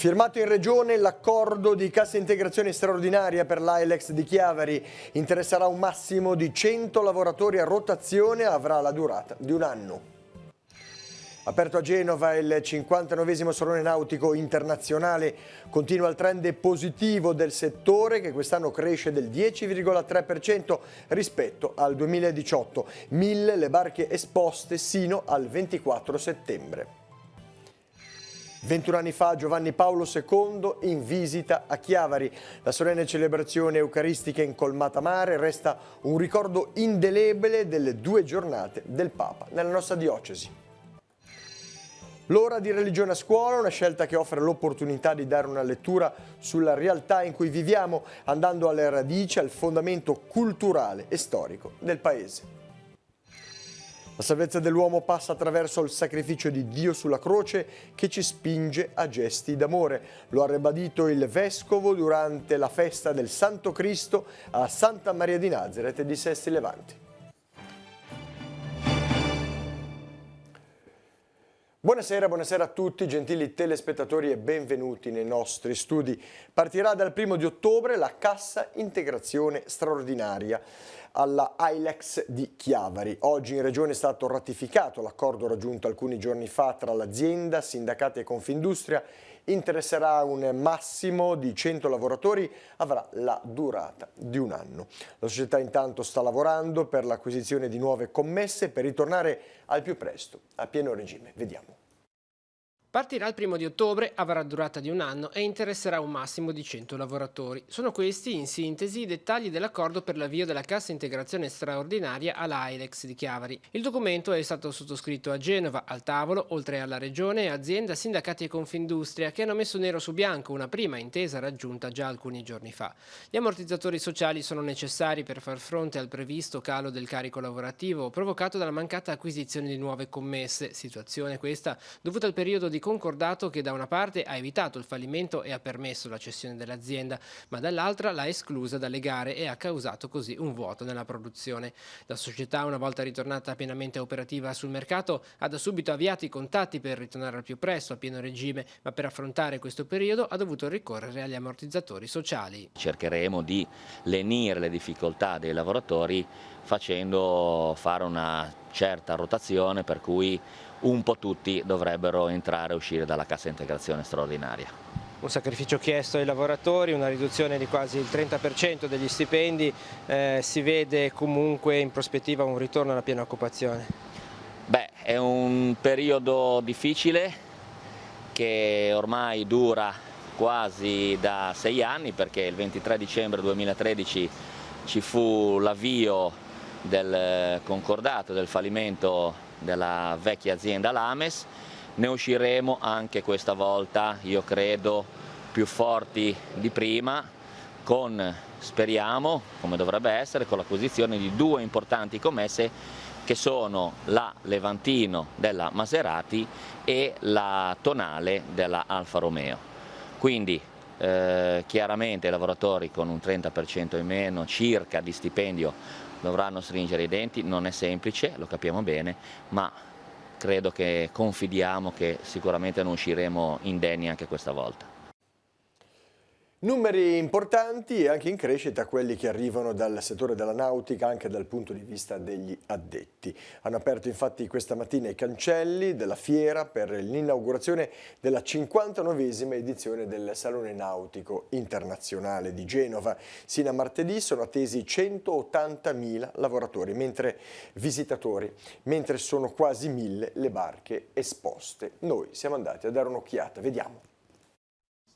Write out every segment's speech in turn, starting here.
Firmato in Regione l'accordo di cassa integrazione straordinaria per l'Ailex di Chiavari. Interesserà un massimo di 100 lavoratori a rotazione e avrà la durata di un anno. Aperto a Genova il 59esimo Salone Nautico Internazionale. Continua il trend positivo del settore che quest'anno cresce del 10,3% rispetto al 2018. 1000 le barche esposte sino al 24 settembre. 21 anni fa Giovanni Paolo II in visita a Chiavari. La solenne celebrazione eucaristica in Colmata Mare resta un ricordo indelebile delle 2 giornate del Papa nella nostra diocesi. L'ora di religione a scuola, una scelta che offre l'opportunità di dare una lettura sulla realtà in cui viviamo, andando alle radici, al fondamento culturale e storico del Paese. La salvezza dell'uomo passa attraverso il sacrificio di Dio sulla croce che ci spinge a gesti d'amore. Lo ha ribadito il Vescovo durante la festa del Santo Cristo a Santa Maria di Nazaret di Sesti Levanti. Buonasera a tutti, gentili telespettatori e benvenuti nei nostri studi. Partirà dal 1° di ottobre la cassa integrazione straordinaria alla Ailex di Chiavari. Oggi in Regione è stato ratificato l'accordo raggiunto alcuni giorni fa tra l'azienda, sindacati e Confindustria. Interesserà un massimo di 100 lavoratori, avrà la durata di un anno. La società intanto sta lavorando per l'acquisizione di nuove commesse per ritornare al più presto a pieno regime. Vediamo. Partirà il 1° di ottobre, avrà durata di un anno e interesserà un massimo di 100 lavoratori. Sono questi, in sintesi, i dettagli dell'accordo per l'avvio della cassa integrazione straordinaria alla Ailex di Chiavari. Il documento è stato sottoscritto a Genova, al tavolo, oltre alla Regione, azienda, sindacati e Confindustria, che hanno messo nero su bianco una prima intesa raggiunta già alcuni giorni fa. Gli ammortizzatori sociali sono necessari per far fronte al previsto calo del carico lavorativo provocato dalla mancata acquisizione di nuove commesse, situazione questa dovuta al periodo di concordato che da una parte ha evitato il fallimento e ha permesso la cessione dell'azienda, ma dall'altra l'ha esclusa dalle gare e ha causato così un vuoto nella produzione. La società, una volta ritornata pienamente operativa sul mercato, ha da subito avviato i contatti per ritornare al più presto a pieno regime, ma per affrontare questo periodo ha dovuto ricorrere agli ammortizzatori sociali. Cercheremo di lenire le difficoltà dei lavoratori facendo fare una certa rotazione per cui un po' tutti dovrebbero entrare e uscire dalla cassa integrazione straordinaria. Un sacrificio chiesto ai lavoratori, una riduzione di quasi il 30% degli stipendi, si vede comunque in prospettiva un ritorno alla piena occupazione? Beh, è un periodo difficile che ormai dura quasi da 6 anni, perché il 23 dicembre 2013 ci fu l'avvio del concordato, del fallimento della vecchia azienda Lames. Ne usciremo anche questa volta, io credo, più forti di prima, speriamo, come dovrebbe essere, con l'acquisizione di 2 importanti commesse che sono la Levantino della Maserati e la Tonale della Alfa Romeo. Quindi chiaramente i lavoratori con un 30% in meno circa di stipendio dovranno stringere i denti, non è semplice, lo capiamo bene, ma credo che confidiamo che sicuramente non usciremo indenni anche questa volta. Numeri importanti e anche in crescita quelli che arrivano dal settore della nautica anche dal punto di vista degli addetti. Hanno aperto infatti questa mattina i cancelli della fiera per l'inaugurazione della 59esima edizione del Salone Nautico Internazionale di Genova. Sino a martedì sono attesi 180.000 lavoratori, visitatori, mentre sono quasi 1000 le barche esposte. Noi siamo andati a dare un'occhiata, vediamo.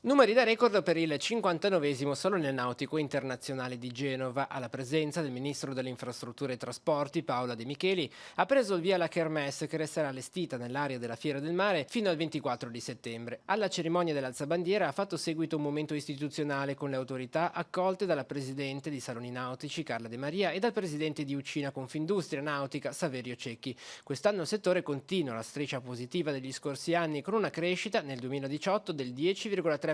Numeri da record per il 59esimo Salone Nautico Internazionale di Genova. Alla presenza del Ministro delle Infrastrutture e Trasporti, Paola De Micheli, ha preso il via la kermesse che resterà allestita nell'area della Fiera del Mare fino al 24 di settembre. Alla cerimonia dell'alzabandiera ha fatto seguito un momento istituzionale con le autorità accolte dalla Presidente di Saloni Nautici, Carla De Maria, e dal Presidente di Ucina Confindustria Nautica, Saverio Cecchi. Quest'anno il settore continua la striscia positiva degli scorsi anni con una crescita nel 2018 del 10,3%,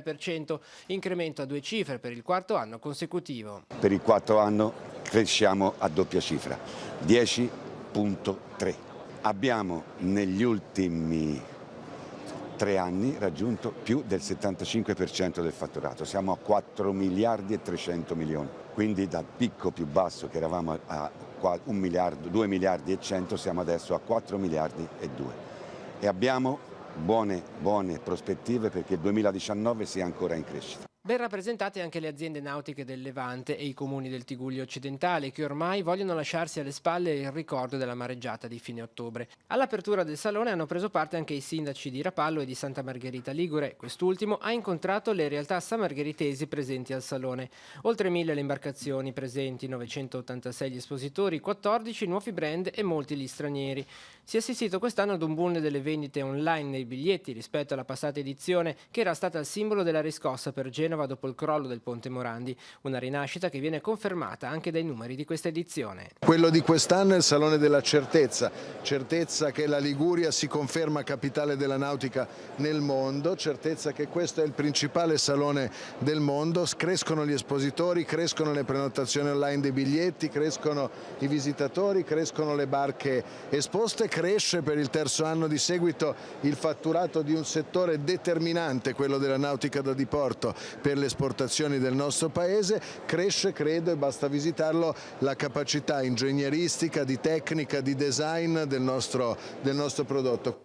incremento a 2 cifre per il 4º anno consecutivo. Per il 4º anno cresciamo a doppia cifra, 10,3. Abbiamo negli ultimi 3 anni raggiunto più del 75% del fatturato, siamo a 4 miliardi e 300 milioni, quindi dal picco più basso che eravamo a 1 miliardo, 2 miliardi e 100, siamo adesso a 4 miliardi e 2 e abbiamo buone prospettive perché il 2019 sia ancora in crescita. Ben rappresentate anche le aziende nautiche del Levante e i comuni del Tigullio occidentale che ormai vogliono lasciarsi alle spalle il ricordo della mareggiata di fine ottobre. All'apertura del salone hanno preso parte anche i sindaci di Rapallo e di Santa Margherita Ligure. Quest'ultimo ha incontrato le realtà sammargheritesi presenti al salone. Oltre 1000 le imbarcazioni presenti, 986 gli espositori, 14 nuovi brand e molti gli stranieri. Si è assistito quest'anno ad un boom delle vendite online nei biglietti rispetto alla passata edizione che era stata il simbolo della riscossa per Genova dopo il crollo del Ponte Morandi, una rinascita che viene confermata anche dai numeri di questa edizione. Quello di quest'anno è il Salone della Certezza, certezza che la Liguria si conferma capitale della nautica nel mondo, certezza che questo è il principale salone del mondo, crescono gli espositori, crescono le prenotazioni online dei biglietti, crescono i visitatori, crescono le barche esposte, cresce per il terzo anno di seguito il fatturato di un settore determinante, quello della nautica da diporto, per le esportazioni del nostro paese, cresce, credo, e basta visitarlo, la capacità ingegneristica, di tecnica, di design del nostro prodotto.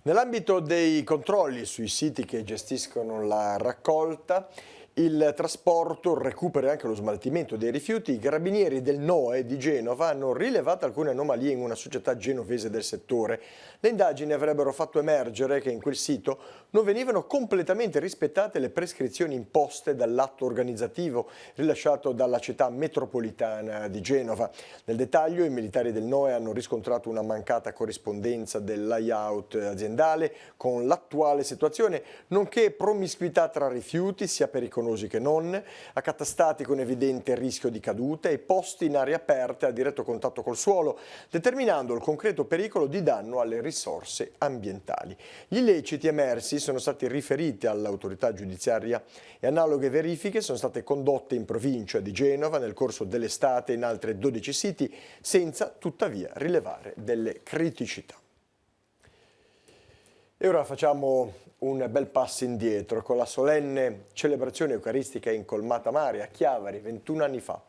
Nell'ambito dei controlli sui siti che gestiscono la raccolta, il trasporto, il recupero e anche lo smaltimento dei rifiuti, i carabinieri del NOE di Genova hanno rilevato alcune anomalie in una società genovese del settore. Le indagini avrebbero fatto emergere che in quel sito non venivano completamente rispettate le prescrizioni imposte dall'atto organizzativo rilasciato dalla città metropolitana di Genova. Nel dettaglio, i militari del NOE hanno riscontrato una mancata corrispondenza del layout aziendale con l'attuale situazione, nonché promiscuità tra rifiuti, sia pericolosi che non, accatastati con evidente rischio di caduta e posti in aree aperte a diretto contatto col suolo, determinando il concreto pericolo di danno alle risorse ambientali. Gli illeciti emersi sono stati riferiti all'autorità giudiziaria e analoghe verifiche sono state condotte in provincia di Genova nel corso dell'estate in altri 12 siti, senza tuttavia rilevare delle criticità. E ora facciamo un bel passo indietro con la solenne celebrazione eucaristica in Colmata Mare a Chiavari 21 anni fa.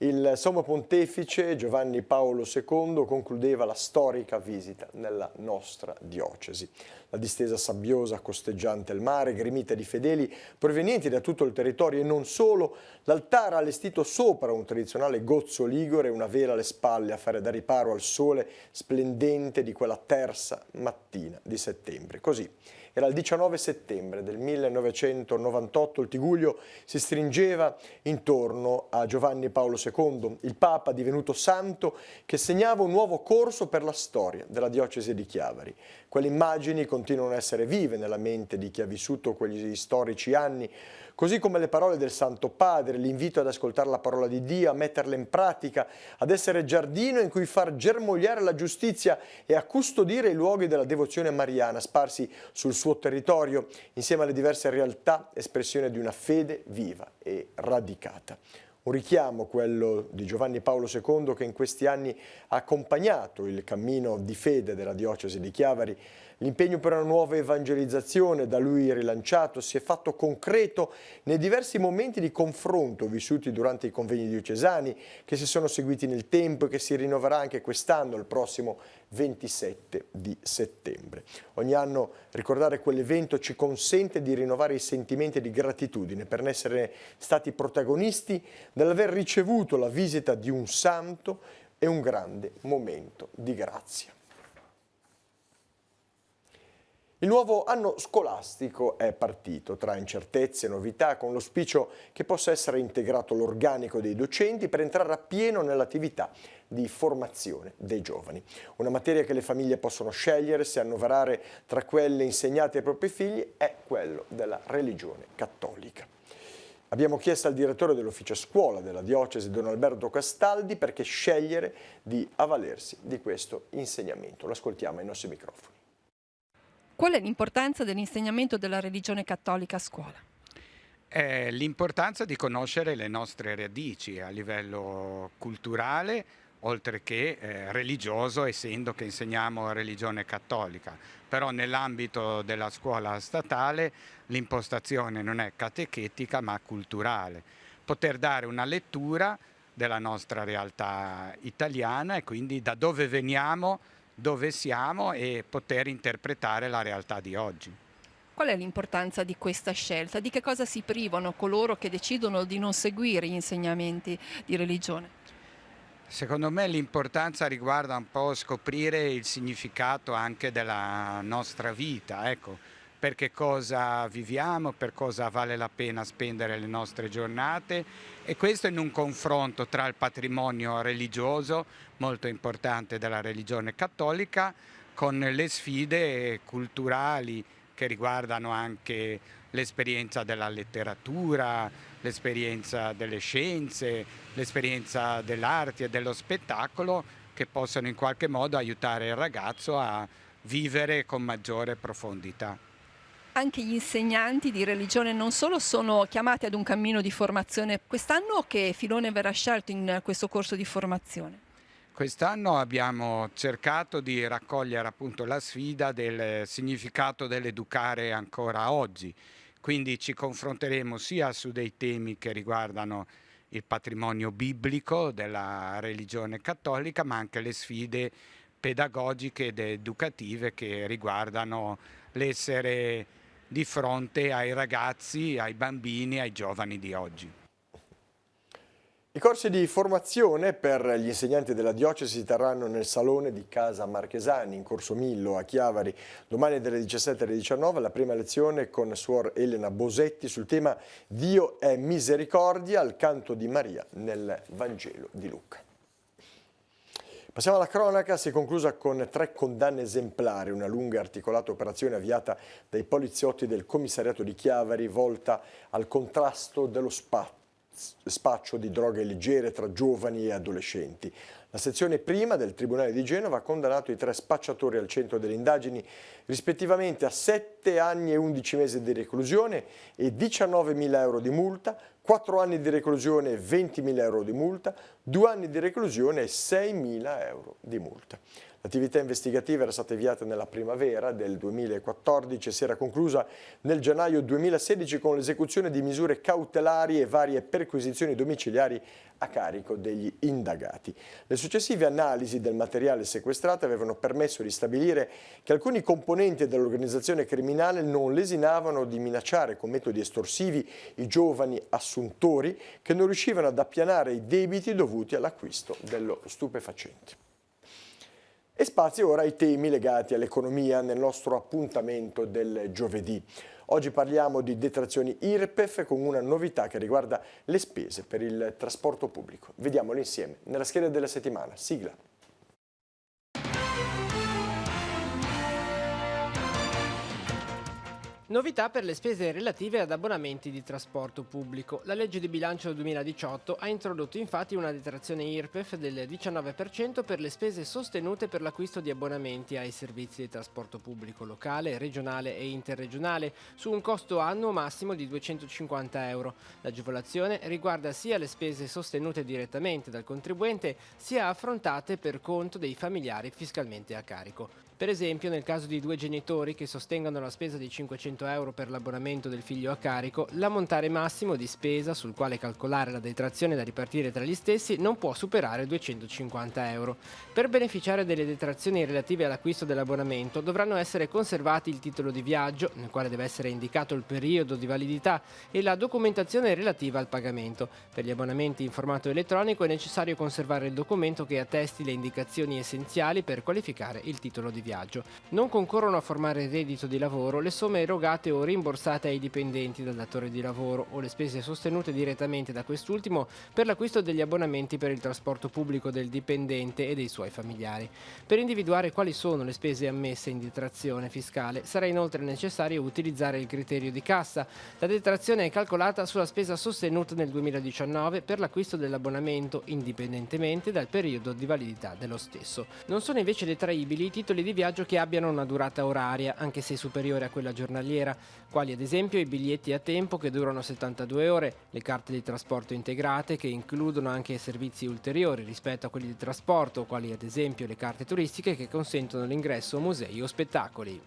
Il Sommo Pontefice Giovanni Paolo II concludeva la storica visita nella nostra diocesi. La distesa sabbiosa costeggiante il mare, gremita di fedeli provenienti da tutto il territorio e non solo, l'altare allestito sopra un tradizionale gozzo ligure e una vela alle spalle a fare da riparo al sole splendente di quella terza mattina di settembre. Così. Era il 19 settembre del 1998, il Tigullio si stringeva intorno a Giovanni Paolo II, il Papa divenuto santo che segnava un nuovo corso per la storia della diocesi di Chiavari. Quelle immagini continuano a essere vive nella mente di chi ha vissuto quegli storici anni, così come le parole del Santo Padre, l'invito ad ascoltare la parola di Dio, a metterla in pratica, ad essere giardino in cui far germogliare la giustizia e a custodire i luoghi della devozione mariana sparsi sul suo territorio, insieme alle diverse realtà, espressione di una fede viva e radicata. Un richiamo, quello di Giovanni Paolo II, che in questi anni ha accompagnato il cammino di fede della diocesi di Chiavari. L'impegno per una nuova evangelizzazione, da lui rilanciato, si è fatto concreto nei diversi momenti di confronto vissuti durante i convegni diocesani, che si sono seguiti nel tempo e che si rinnoverà anche quest'anno, il prossimo 27 di settembre. Ogni anno ricordare quell'evento ci consente di rinnovare i sentimenti di gratitudine per essere stati protagonisti dell'aver ricevuto la visita di un santo e un grande momento di grazia. Il nuovo anno scolastico è partito tra incertezze e novità, con l'auspicio che possa essere integrato l'organico dei docenti per entrare appieno nell'attività di formazione dei giovani. Una materia che le famiglie possono scegliere se annoverare tra quelle insegnate ai propri figli è quello della religione cattolica. Abbiamo chiesto al direttore dell'ufficio scuola della diocesi, Don Alberto Castaldi, perché scegliere di avvalersi di questo insegnamento. Lo ascoltiamo ai nostri microfoni. Qual è l'importanza dell'insegnamento della religione cattolica a scuola? L'importanza di conoscere le nostre radici a livello culturale, oltre che religioso, essendo che insegniamo religione cattolica. Però nell'ambito della scuola statale l'impostazione non è catechetica ma culturale. Poter dare una lettura della nostra realtà italiana e quindi da dove veniamo, dove siamo e poter interpretare la realtà di oggi. Qual è l'importanza di questa scelta? Di che cosa si privano coloro che decidono di non seguire gli insegnamenti di religione? Secondo me l'importanza riguarda un po' scoprire il significato anche della nostra vita, ecco, per che cosa viviamo, per cosa vale la pena spendere le nostre giornate, e questo in un confronto tra il patrimonio religioso, molto importante della religione cattolica, con le sfide culturali che riguardano anche l'esperienza della letteratura, l'esperienza delle scienze, l'esperienza dell'arte e dello spettacolo, che possono in qualche modo aiutare il ragazzo a vivere con maggiore profondità. Anche gli insegnanti di religione non solo sono chiamati ad un cammino di formazione. Quest'anno che filone verrà scelto in questo corso di formazione? Quest'anno abbiamo cercato di raccogliere appunto la sfida del significato dell'educare ancora oggi, quindi ci confronteremo sia su dei temi che riguardano il patrimonio biblico della religione cattolica, ma anche le sfide pedagogiche ed educative che riguardano l'essere di fronte ai ragazzi, ai bambini, ai giovani di oggi. I corsi di formazione per gli insegnanti della diocesi si terranno nel salone di Casa Marchesani in Corso Millo a Chiavari domani dalle 17 alle 19. La prima lezione con Suor Elena Bosetti sul tema Dio è misericordia al canto di Maria nel Vangelo di Luca. Passiamo alla cronaca, si è conclusa con 3 condanne esemplari, una lunga e articolata operazione avviata dai poliziotti del commissariato di Chiavari volta al contrasto dello spaccio di droghe leggere tra giovani e adolescenti. La sezione prima del Tribunale di Genova ha condannato i 3 spacciatori al centro delle indagini rispettivamente a 7 anni e 11 mesi di reclusione e 19.000 euro di multa, 4 anni di reclusione e 20.000 euro di multa, 2 anni di reclusione e 6.000 euro di multa. L'attività investigativa era stata avviata nella primavera del 2014 e si era conclusa nel gennaio 2016 con l'esecuzione di misure cautelari e varie perquisizioni domiciliari a carico degli indagati. Le successive analisi del materiale sequestrato avevano permesso di stabilire che alcuni componenti dell'organizzazione criminale non lesinavano di minacciare con metodi estorsivi i giovani assuntori che non riuscivano ad appianare i debiti dovuti all'acquisto dello stupefacente. E spazio ora ai temi legati all'economia nel nostro appuntamento del giovedì. Oggi parliamo di detrazioni IRPEF con una novità che riguarda le spese per il trasporto pubblico. Vediamolo insieme nella scheda della settimana. Sigla. Novità per le spese relative ad abbonamenti di trasporto pubblico. La legge di bilancio 2018 ha introdotto infatti una detrazione IRPEF del 19% per le spese sostenute per l'acquisto di abbonamenti ai servizi di trasporto pubblico locale, regionale e interregionale su un costo annuo massimo di 250 euro. L'agevolazione riguarda sia le spese sostenute direttamente dal contribuente sia affrontate per conto dei familiari fiscalmente a carico. Per esempio, nel caso di 2 genitori che sostengono la spesa di 500 euro per l'abbonamento del figlio a carico, l'ammontare massimo di spesa sul quale calcolare la detrazione da ripartire tra gli stessi non può superare 250 euro. Per beneficiare delle detrazioni relative all'acquisto dell'abbonamento dovranno essere conservati il titolo di viaggio, nel quale deve essere indicato il periodo di validità, e la documentazione relativa al pagamento. Per gli abbonamenti in formato elettronico è necessario conservare il documento che attesti le indicazioni essenziali per qualificare il titolo di viaggio. Non concorrono a formare il reddito di lavoro le somme erogate o rimborsate ai dipendenti dal datore di lavoro o le spese sostenute direttamente da quest'ultimo per l'acquisto degli abbonamenti per il trasporto pubblico del dipendente e dei suoi familiari. Per individuare quali sono le spese ammesse in detrazione fiscale sarà inoltre necessario utilizzare il criterio di cassa. La detrazione è calcolata sulla spesa sostenuta nel 2019 per l'acquisto dell'abbonamento indipendentemente dal periodo di validità dello stesso. Non sono invece detraibili i titoli di viaggio che abbiano una durata oraria, anche se superiore a quella giornaliera, quali ad esempio i biglietti a tempo che durano 72 ore, le carte di trasporto integrate che includono anche servizi ulteriori rispetto a quelli di trasporto, quali ad esempio le carte turistiche che consentono l'ingresso a musei o spettacoli.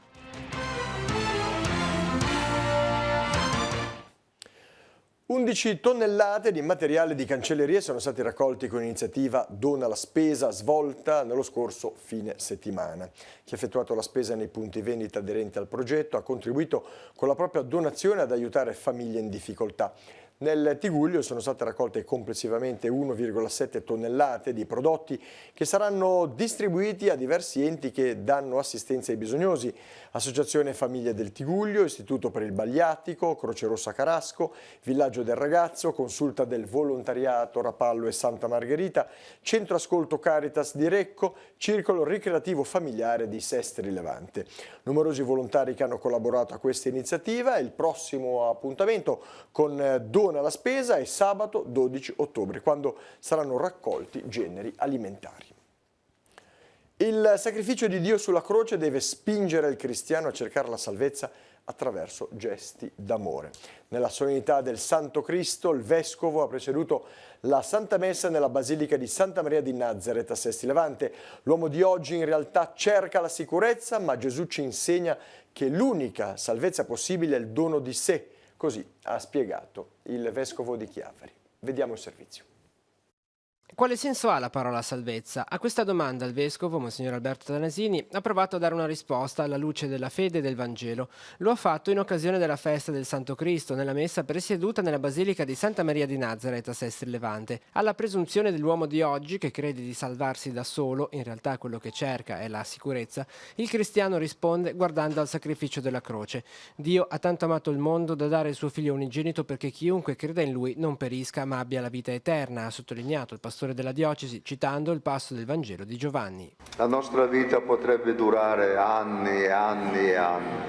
11 tonnellate di materiale di cancelleria sono stati raccolti con l'iniziativa Dona la Spesa svolta nello scorso fine settimana. Chi ha effettuato la spesa nei punti vendita aderenti al progetto ha contribuito con la propria donazione ad aiutare famiglie in difficoltà. Nel Tigullio sono state raccolte complessivamente 1,7 tonnellate di prodotti che saranno distribuiti a diversi enti che danno assistenza ai bisognosi: Associazione Famiglie del Tigullio, Istituto per il Bagliatico, Croce Rossa Carasco, Villaggio del Ragazzo, Consulta del Volontariato Rapallo e Santa Margherita, Centro Ascolto Caritas di Recco, Circolo Ricreativo Familiare di Sestri Levante. Numerosi volontari che hanno collaborato a questa iniziativa. Il prossimo appuntamento con Dona la Spesa è sabato 12 ottobre, quando saranno raccolti generi alimentari. Il sacrificio di Dio sulla croce deve spingere il cristiano a cercare la salvezza attraverso gesti d'amore. Nella solennità del Santo Cristo, il Vescovo ha presieduto la Santa Messa nella Basilica di Santa Maria di Nazareth a Sestri Levante. L'uomo di oggi in realtà cerca la sicurezza, ma Gesù ci insegna che l'unica salvezza possibile è il dono di sé. Così ha spiegato il Vescovo di Chiavari. Vediamo il servizio. Quale senso ha la parola salvezza? A questa domanda il Vescovo, Monsignor Alberto Danasini, ha provato a dare una risposta alla luce della fede e del Vangelo. Lo ha fatto in occasione della festa del Santo Cristo, nella messa presieduta nella Basilica di Santa Maria di Nazareth a Sestri Levante. Alla presunzione dell'uomo di oggi, che crede di salvarsi da solo, in realtà quello che cerca è la sicurezza, il cristiano risponde guardando al sacrificio della croce. Dio ha tanto amato il mondo da dare il suo figlio unigenito perché chiunque creda in lui non perisca ma abbia la vita eterna, ha sottolineato il pastore della diocesi, citando il passo del Vangelo di Giovanni. La nostra vita potrebbe durare anni e anni e anni,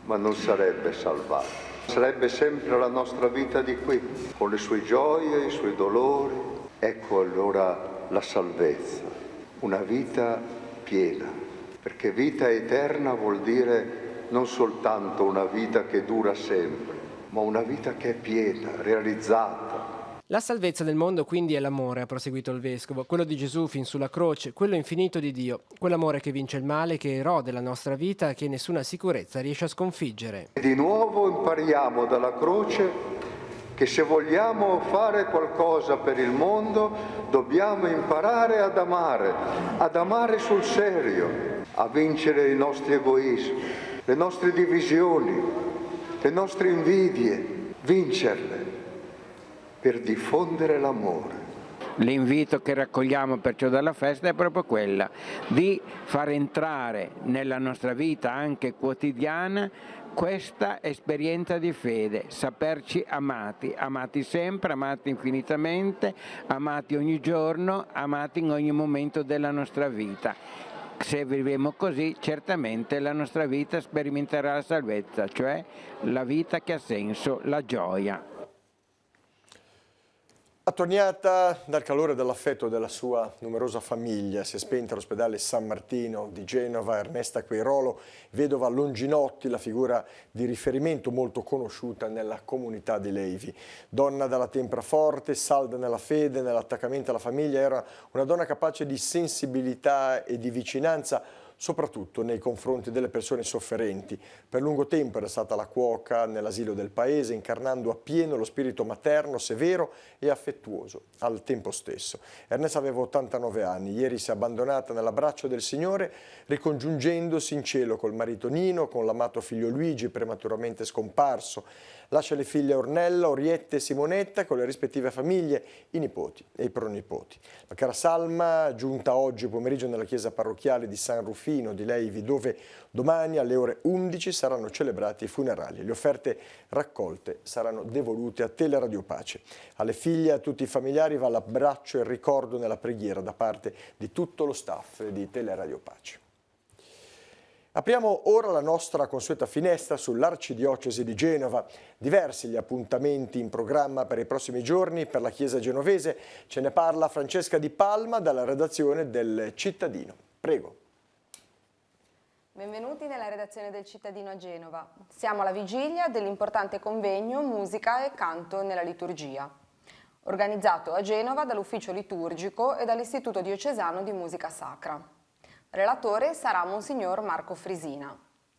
ma non sarebbe salvata. Sarebbe sempre la nostra vita di qui, con le sue gioie, i suoi dolori. Ecco allora la salvezza, una vita piena, perché vita eterna vuol dire non soltanto una vita che dura sempre, ma una vita che è piena, realizzata. La salvezza del mondo quindi è l'amore, ha proseguito il Vescovo, quello di Gesù fin sulla croce, quello infinito di Dio, quell'amore che vince il male, che erode la nostra vita e che nessuna sicurezza riesce a sconfiggere. E di nuovo impariamo dalla croce che se vogliamo fare qualcosa per il mondo dobbiamo imparare ad amare sul serio, a vincere i nostri egoismi, le nostre divisioni, le nostre invidie, vincerle, per diffondere l'amore. L'invito che raccogliamo perciò dalla festa è proprio quella di far entrare nella nostra vita anche quotidiana questa esperienza di fede, saperci amati, amati sempre, amati infinitamente, amati ogni giorno, amati in ogni momento della nostra vita. Se vivremo così, certamente la nostra vita sperimenterà la salvezza, cioè la vita che ha senso, la gioia. Attorniata dal calore e dall'affetto della sua numerosa famiglia, si è spenta all'ospedale San Martino di Genova Ernesta Queirolo, vedova Longinotti, la figura di riferimento molto conosciuta nella comunità di Levi. Donna dalla tempra forte, salda nella fede, nell'attaccamento alla famiglia, era una donna capace di sensibilità e di vicinanza, soprattutto nei confronti delle persone sofferenti. Per lungo tempo era stata la cuoca nell'asilo del paese, incarnando appieno lo spirito materno, severo e affettuoso al tempo stesso. Ernesta aveva 89 anni, ieri si è abbandonata nell'abbraccio del Signore, ricongiungendosi in cielo col marito Nino, con l'amato figlio Luigi, prematuramente scomparso. Lascia le figlie Ornella, Orietta e Simonetta con le rispettive famiglie, i nipoti e i pronipoti. La cara Salma, giunta oggi pomeriggio nella chiesa parrocchiale di San Rufino di Levi, dove domani alle ore 11 saranno celebrati i funerali. Le offerte raccolte saranno devolute a Teleradio Pace. Alle figlie e a tutti i familiari va l'abbraccio e il ricordo nella preghiera da parte di tutto lo staff di Teleradio Pace. Apriamo ora la nostra consueta finestra sull'Arcidiocesi di Genova. Diversi gli appuntamenti in programma per i prossimi giorni per la Chiesa genovese. Ce ne parla Francesca Di Palma dalla redazione del Cittadino. Prego. Benvenuti nella redazione del Cittadino a Genova. Siamo alla vigilia dell'importante convegno Musica e Canto nella Liturgia, organizzato a Genova dall'Ufficio Liturgico e dall'Istituto Diocesano di Musica Sacra. Relatore sarà Monsignor Marco Frisina.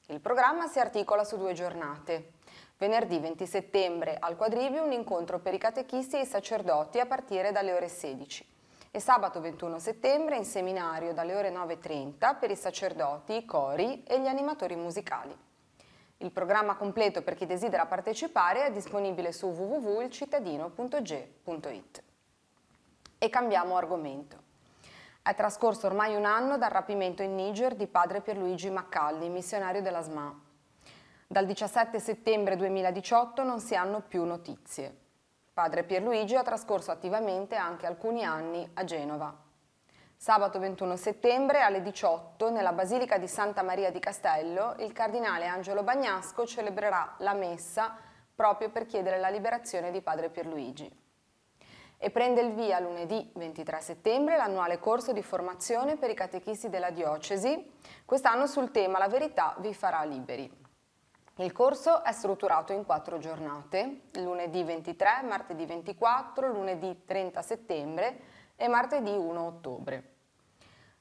Il programma si articola su 2 giornate. Venerdì 20 settembre al Quadrivio un incontro per i catechisti e i sacerdoti a partire dalle ore 16. E sabato 21 settembre in seminario dalle ore 9:30 per i sacerdoti, i cori e gli animatori musicali. Il programma completo per chi desidera partecipare è disponibile su www.ilcittadino.ge.it. E cambiamo argomento. È trascorso ormai un anno dal rapimento in Niger di padre Pierluigi Maccalli, missionario della SMA. Dal 17 settembre 2018 non si hanno più notizie. Padre Pierluigi ha trascorso attivamente anche alcuni anni a Genova. Sabato 21 settembre alle 18 nella Basilica di Santa Maria di Castello il cardinale Angelo Bagnasco celebrerà la messa proprio per chiedere la liberazione di padre Pierluigi. E prende il via lunedì 23 settembre l'annuale corso di formazione per i catechisti della diocesi, quest'anno sul tema La verità vi farà liberi. Il corso è strutturato in 4 giornate, lunedì 23, martedì 24, lunedì 30 settembre e martedì 1 ottobre.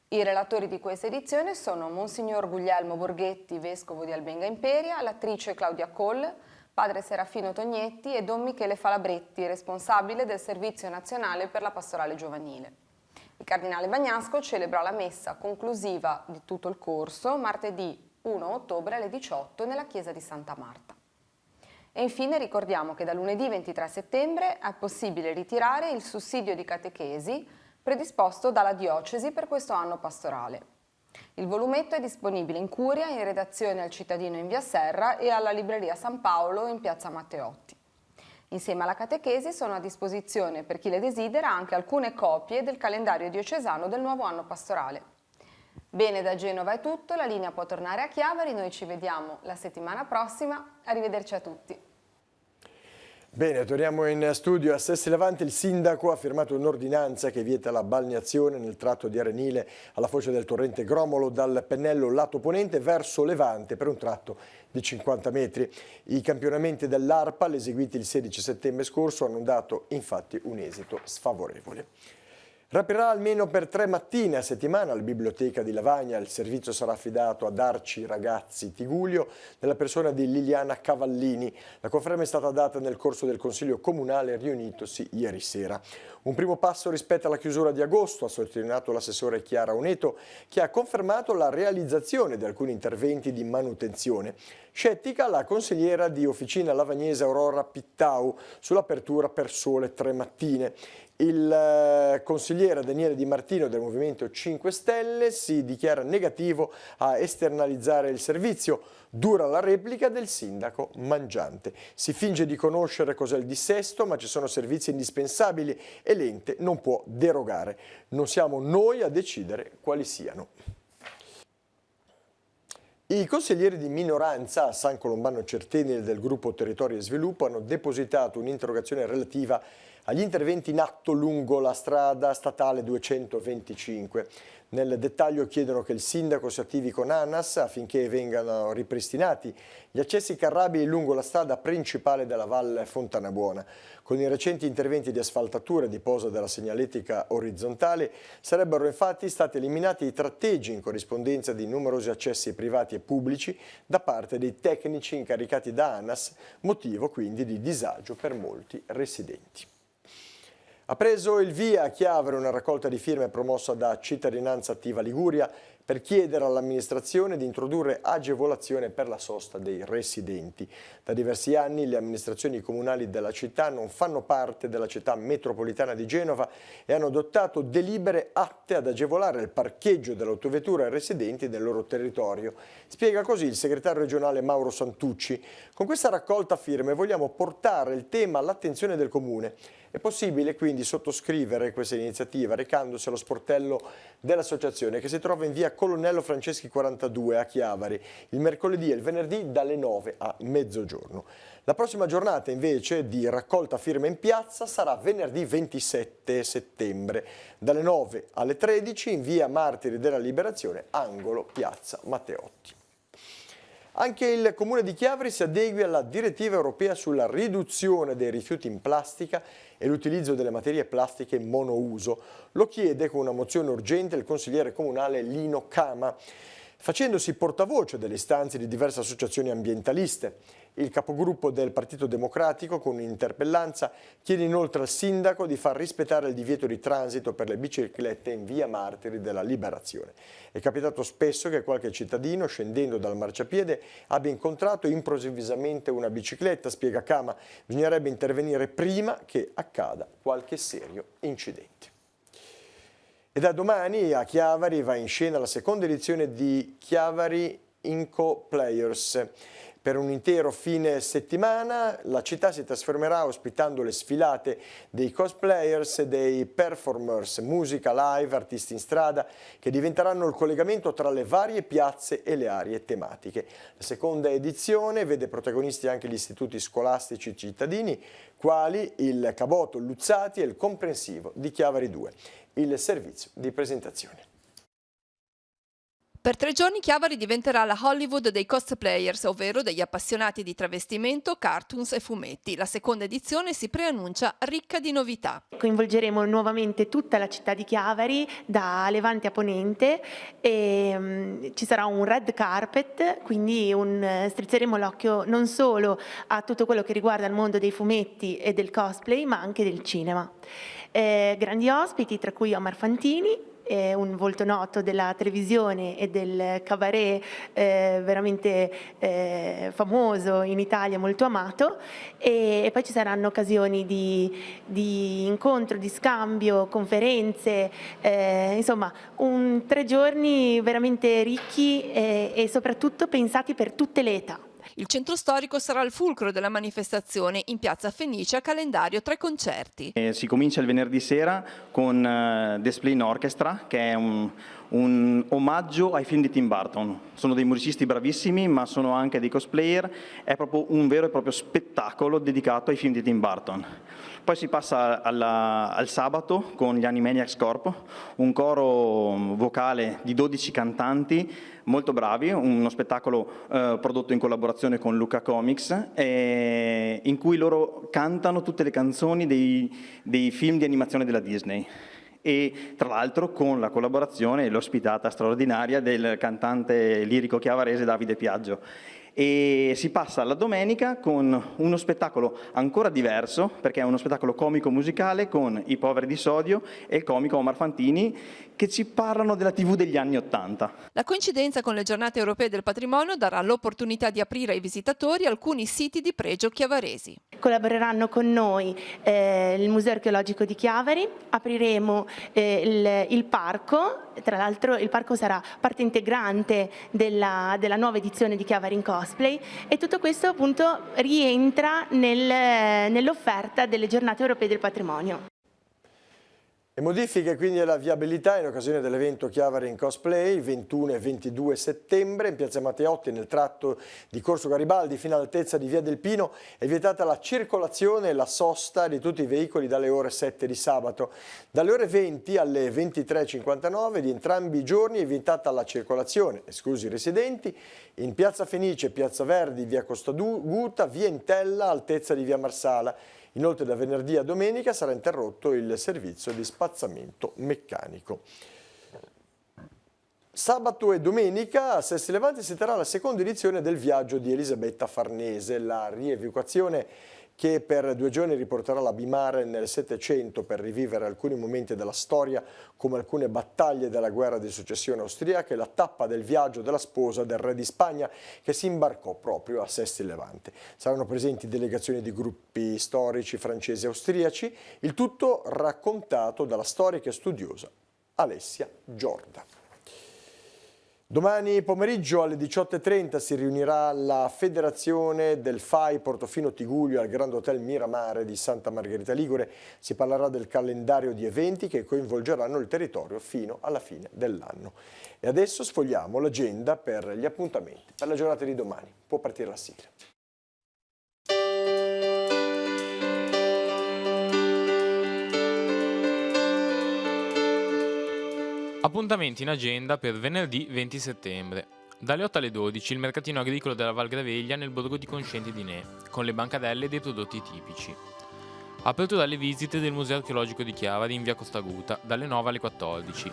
I relatori di questa edizione sono Monsignor Guglielmo Borghetti, vescovo di Albenga Imperia, l'attrice Claudia Coll, padre Serafino Tognetti e don Michele Falabretti, responsabile del Servizio Nazionale per la Pastorale Giovanile. Il cardinale Bagnasco celebra la messa conclusiva di tutto il corso martedì 1 ottobre alle 18 nella chiesa di Santa Marta. E infine ricordiamo che da lunedì 23 settembre è possibile ritirare il sussidio di catechesi predisposto dalla diocesi per questo anno pastorale. Il volumetto è disponibile in curia, in redazione al Cittadino in via Serra e alla libreria San Paolo in piazza Matteotti. Insieme alla catechesi sono a disposizione per chi le desidera anche alcune copie del calendario diocesano del nuovo anno pastorale. Bene, da Genova è tutto, la linea può tornare a Chiavari, noi ci vediamo la settimana prossima, arrivederci a tutti. Bene, torniamo in studio a Sessi Levante. Il sindaco ha firmato un'ordinanza che vieta la balneazione nel tratto di arenile alla foce del torrente Gromolo dal Pennello lato ponente verso Levante per un tratto di 50 metri. I campionamenti dell'ARPAL eseguiti il 16 settembre scorso hanno dato infatti un esito sfavorevole. Riaprirà almeno per 3 mattine a settimana la biblioteca di Lavagna. Il servizio sarà affidato ad Arci Ragazzi Tigullio nella persona di Liliana Cavallini. La conferma è stata data nel corso del Consiglio Comunale riunitosi ieri sera. Un primo passo rispetto alla chiusura di agosto, ha sottolineato l'assessore Chiara Uneto, che ha confermato la realizzazione di alcuni interventi di manutenzione. Scettica la consigliera di Officina Lavagnese Aurora Pittau sull'apertura per sole 3 mattine. Il consigliere Daniele Di Martino del Movimento 5 Stelle si dichiara negativo a esternalizzare il servizio. Dura la replica del sindaco Mangiante. Si finge di conoscere cos'è il dissesto, ma ci sono servizi indispensabili e l'ente non può derogare. Non siamo noi a decidere quali siano. I consiglieri di minoranza a San Colombano Certeni del gruppo Territorio e Sviluppo hanno depositato un'interrogazione relativa agli interventi in atto lungo la strada statale 225. Nel dettaglio chiedono che il sindaco si attivi con ANAS affinché vengano ripristinati gli accessi carrabili lungo la strada principale della Valle Fontanabuona. Con i recenti interventi di asfaltatura e di posa della segnaletica orizzontale sarebbero infatti stati eliminati i tratteggi in corrispondenza di numerosi accessi privati e pubblici da parte dei tecnici incaricati da ANAS, motivo quindi di disagio per molti residenti. Ha preso il via a Chiavari una raccolta di firme promossa da Cittadinanza Attiva Liguria per chiedere all'amministrazione di introdurre agevolazione per la sosta dei residenti. Da diversi anni le amministrazioni comunali della città non fanno parte della città metropolitana di Genova e hanno adottato delibere atte ad agevolare il parcheggio dell'autovettura ai residenti del loro territorio. Spiega così il segretario regionale Mauro Santucci. Con questa raccolta firme vogliamo portare il tema all'attenzione del comune. È possibile quindi sottoscrivere questa iniziativa recandosi allo sportello dell'associazione che si trova in via Colonnello Franceschi 42 a Chiavari il mercoledì e il venerdì dalle 9 a mezzogiorno. La prossima giornata invece di raccolta firme in piazza sarà venerdì 27 settembre dalle 9 alle 13 in via Martiri della Liberazione, angolo piazza Matteotti. Anche il Comune di Chiavari si adegui alla direttiva europea sulla riduzione dei rifiuti in plastica e l'utilizzo delle materie plastiche monouso. Lo chiede con una mozione urgente il consigliere comunale Lino Cama, facendosi portavoce delle istanze di diverse associazioni ambientaliste. Il capogruppo del Partito Democratico, con un'interpellanza, chiede inoltre al sindaco di far rispettare il divieto di transito per le biciclette in via Martiri della Liberazione. È capitato spesso che qualche cittadino, scendendo dal marciapiede, abbia incontrato improvvisamente una bicicletta, spiega Cama. Bisognerebbe intervenire prima che accada qualche serio incidente. E da domani a Chiavari va in scena la seconda edizione di Chiavari Inco Players. Per un intero fine settimana la città si trasformerà ospitando le sfilate dei cosplayers e dei performers, musica live, artisti in strada, che diventeranno il collegamento tra le varie piazze e le aree tematiche. La seconda edizione vede protagonisti anche gli istituti scolastici cittadini, quali il Caboto Luzzati e il Comprensivo di Chiavari 2. Il servizio di presentazione. Per 3 giorni Chiavari diventerà la Hollywood dei cosplayers, ovvero degli appassionati di travestimento, cartoons e fumetti. La seconda edizione si preannuncia ricca di novità. Coinvolgeremo nuovamente tutta la città di Chiavari, da Levante a Ponente, e ci sarà un red carpet, quindi strizzeremo l'occhio non solo a tutto quello che riguarda il mondo dei fumetti e del cosplay, ma anche del cinema. Grandi ospiti, tra cui Omar Fantini, un volto noto della televisione e del cabaret veramente famoso in Italia, molto amato, e poi ci saranno occasioni di incontro, di scambio, conferenze, insomma 3 giorni veramente ricchi e soprattutto pensati per tutte le età. Il centro storico sarà il fulcro della manifestazione. In piazza Fenice, a calendario 3 concerti. Si comincia il venerdì sera con Desplain Orchestra, che è un omaggio ai film di Tim Burton. Sono dei musicisti bravissimi, ma sono anche dei cosplayer. È proprio un vero e proprio spettacolo dedicato ai film di Tim Burton. Poi si passa al sabato con gli Animaniacs Corp, un coro vocale di 12 cantanti molto bravi, uno spettacolo prodotto in collaborazione con Luca Comics, in cui loro cantano tutte le canzoni dei film di animazione della Disney. E tra l'altro con la collaborazione e l'ospitata straordinaria del cantante lirico chiavarese Davide Piaggio. E si passa alla domenica con uno spettacolo ancora diverso, perché è uno spettacolo comico-musicale con i Poveri di Sodio e il comico Omar Fantini, che ci parlano della TV degli anni '80. La coincidenza con le giornate europee del patrimonio darà l'opportunità di aprire ai visitatori alcuni siti di pregio chiavaresi. Collaboreranno con noi il Museo Archeologico di Chiavari, apriremo il parco, tra l'altro il parco sarà parte integrante della nuova edizione di Chiavari in Cosplay, e tutto questo appunto rientra nell'offerta delle giornate europee del patrimonio. E modifiche quindi alla viabilità in occasione dell'evento Chiavari in Cosplay, 21 e 22 settembre, in piazza Matteotti, nel tratto di Corso Garibaldi fino all'altezza di Via del Pino, è vietata la circolazione e la sosta di tutti i veicoli dalle ore 7 di sabato. Dalle ore 20 alle 23:59 di entrambi i giorni è vietata la circolazione, esclusi i residenti, in piazza Fenice, piazza Verdi, via Costa Guta, via Intella, altezza di via Marsala. Inoltre da venerdì a domenica sarà interrotto il servizio di spazzamento meccanico. Sabato e domenica a Sesti Levante si terrà la seconda edizione del viaggio di Elisabetta Farnese, la rievocazione che per 2 giorni riporterà la Bimare nel Settecento per rivivere alcuni momenti della storia, come alcune battaglie della guerra di successione austriaca e la tappa del viaggio della sposa del re di Spagna che si imbarcò proprio a Sesti Levante. Saranno presenti delegazioni di gruppi storici francesi e austriaci, il tutto raccontato dalla storica e studiosa Alessia Giorda. Domani pomeriggio alle 18:30 si riunirà la Federazione del FAI Portofino Tigullio al Grand Hotel Miramare di Santa Margherita Ligure. Si parlerà del calendario di eventi che coinvolgeranno il territorio fino alla fine dell'anno. E adesso sfogliamo l'agenda per gli appuntamenti per la giornata di domani. Può partire la sigla. Appuntamenti in agenda per venerdì 20 settembre. Dalle 8 alle 12 il mercatino agricolo della Val Graveglia nel borgo di Concenti di Ne, con le bancadelle dei prodotti tipici. Apertura alle visite del Museo Archeologico di Chiavari in via Costaguta, dalle 9 alle 14.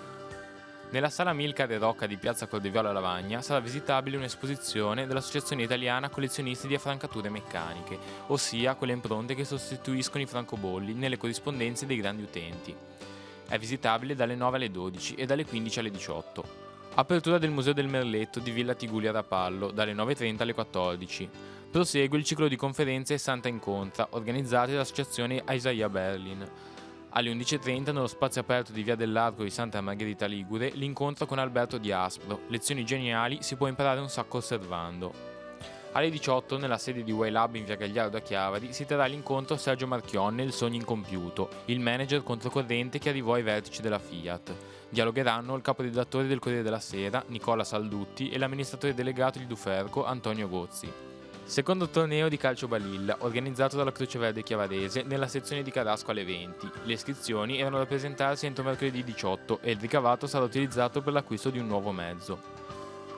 Nella sala Milcar e Rocca di piazza Cordeviola Lavagna sarà visitabile un'esposizione dell'Associazione Italiana Collezionisti di Affrancature Meccaniche, ossia quelle impronte che sostituiscono i francobolli nelle corrispondenze dei grandi utenti. È visitabile dalle 9 alle 12 e dalle 15 alle 18. Apertura del Museo del Merletto di Villa Tigulia Rapallo, dalle 9.30 alle 14. Prosegue il ciclo di conferenze Santa Incontra, organizzate dall'Associazione Isaiah Berlin. Alle 11.30, nello spazio aperto di Via dell'Arco di Santa Margherita Ligure, l'incontro con Alberto Di Aspro. Lezioni geniali, si può imparare un sacco osservando. Alle 18, nella sede di YLab in via Gagliardo a Chiavari, si terrà l'incontro Sergio Marchionne, il sogno incompiuto, il manager controcorrente che arrivò ai vertici della Fiat. Dialogheranno il capodirettore del Corriere della Sera, Nicola Saldutti, e l'amministratore delegato di Duferco, Antonio Gozzi. Secondo torneo di calcio balilla, organizzato dalla Croce Verde Chiavarese nella sezione di Carasco alle 20. Le iscrizioni erano da presentarsi entro mercoledì 18 e il ricavato sarà utilizzato per l'acquisto di un nuovo mezzo.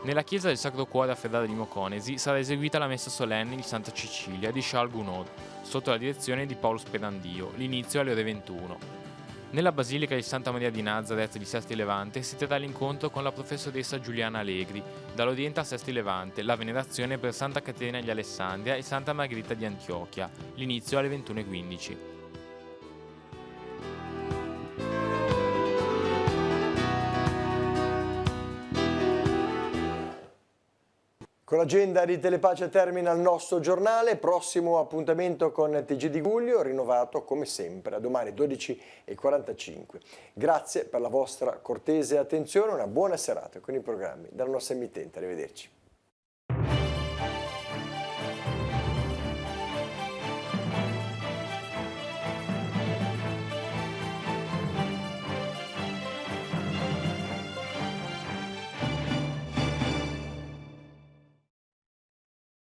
Nella chiesa del Sacro Cuore a Ferrara di Moconesi sarà eseguita la messa solenne di Santa Cecilia di Charles Gounod, sotto la direzione di Paolo Sperandio, l'inizio alle ore 21. Nella Basilica di Santa Maria di Nazareth di Sesti Levante si terrà l'incontro con la professoressa Giuliana Allegri, dall'Oriente a Sesti Levante, la venerazione per Santa Caterina di Alessandria e Santa Margherita di Antiochia, l'inizio alle 21.15. Con l'agenda di Telepace termina il nostro giornale, prossimo appuntamento con TG di Guglio, rinnovato come sempre a domani 12:45. Grazie per la vostra cortese attenzione, una buona serata con i programmi della nostra emittente, arrivederci.